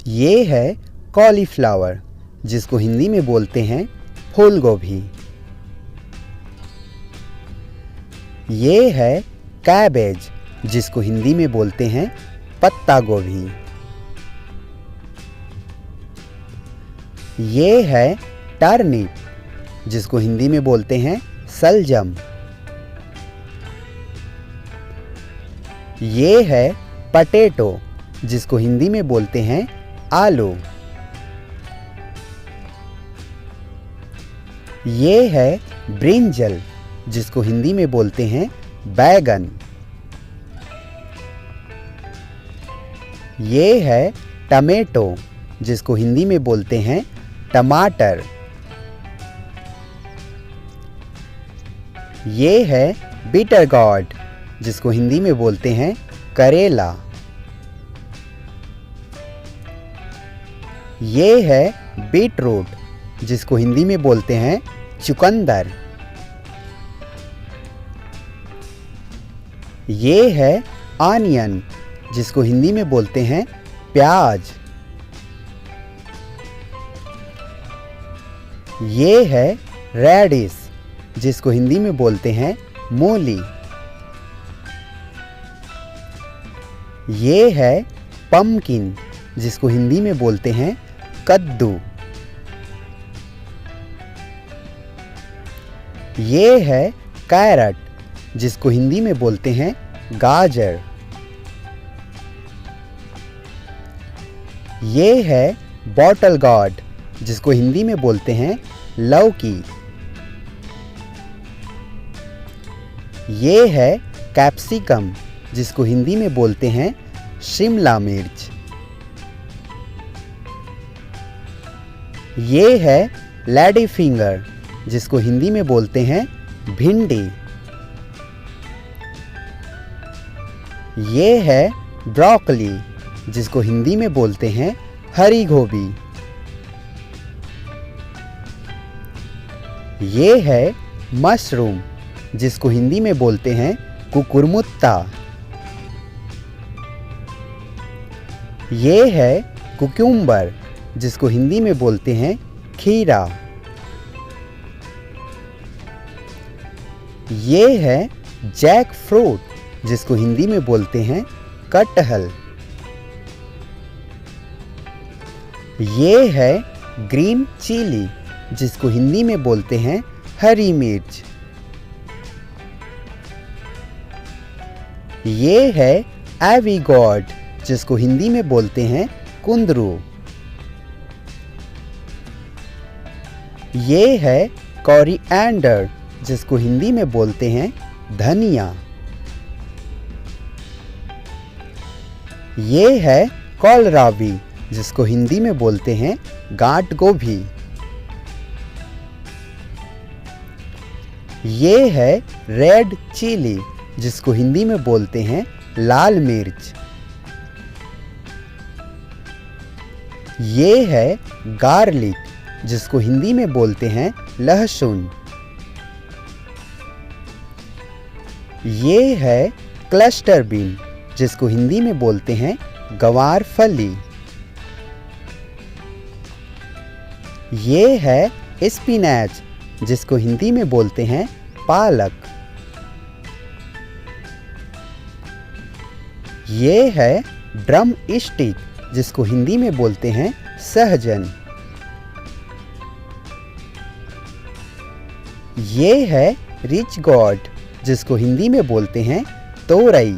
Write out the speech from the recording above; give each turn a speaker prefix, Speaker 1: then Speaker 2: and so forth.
Speaker 1: ये है कॉलीफ्लावर, जिसको हिंदी में बोलते हैं फूल गोभी। ये है कैबेज, जिसको हिंदी में बोलते हैं पत्ता गोभी। ये है टर्निप, जिसको हिंदी में बोलते हैं सलजम। ये है पटेटो, जिसको हिंदी में बोलते हैं आलू। ये है ब्रिंजल, जिसको हिंदी में बोलते हैं बैगन। ये है टमेटो, जिसको हिंदी में बोलते हैं टमाटर। ये है बिटर गॉर्ड, जिसको हिंदी में बोलते हैं करेला। ये है बीटरूट, जिसको हिंदी में बोलते हैं चुकंदर। ये है ऑनियन, जिसको हिंदी में बोलते हैं प्याज। ये है रेडिश, जिसको हिंदी में बोलते हैं मूली। ये है पम्पकिन, जिसको हिंदी में बोलते हैं कद्दू। ये है कैरट, जिसको हिंदी में बोलते हैं गाजर। ये है बॉटल गॉर्ड, जिसको हिंदी में बोलते हैं लौकी। ये है कैप्सिकम, जिसको हिंदी में बोलते हैं शिमला मिर्च। ये है लेडी फिंगर, जिसको हिंदी में बोलते हैं भिंडी। ये है ब्रोकली, जिसको हिंदी में बोलते हैं हरी गोभी। ये है मशरूम, जिसको हिंदी में बोलते हैं कुकुरमुत्ता। ये है कुकुम्बर, जिसको हिंदी में बोलते हैं खीरा। ये है जैक फ्रूट, जिसको हिंदी में बोलते हैं कटहल। ये है ग्रीन चिली, जिसको हिंदी में बोलते हैं हरी मिर्च। ये है एविगॉड, जिसको हिंदी में बोलते हैं कुंदरू। ये है कोरिएंडर, जिसको हिंदी में बोलते हैं धनिया। ये है कोलराबी, जिसको हिंदी में बोलते हैं गांठ गोभी। ये है रेड चिली, जिसको हिंदी में बोलते हैं लाल मिर्च। ये है गार्लिक, जिसको हिंदी में बोलते हैं लहसुन। ये है क्लस्टर बीन, जिसको हिंदी में बोलते हैं गवार फली। ये है स्पिनैच, जिसको हिंदी में बोलते हैं पालक। ये है ड्रम स्टिक, जिसको हिंदी में बोलते हैं सहजन। ये है रिच गॉड, जिसको हिंदी में बोलते हैं तोरई।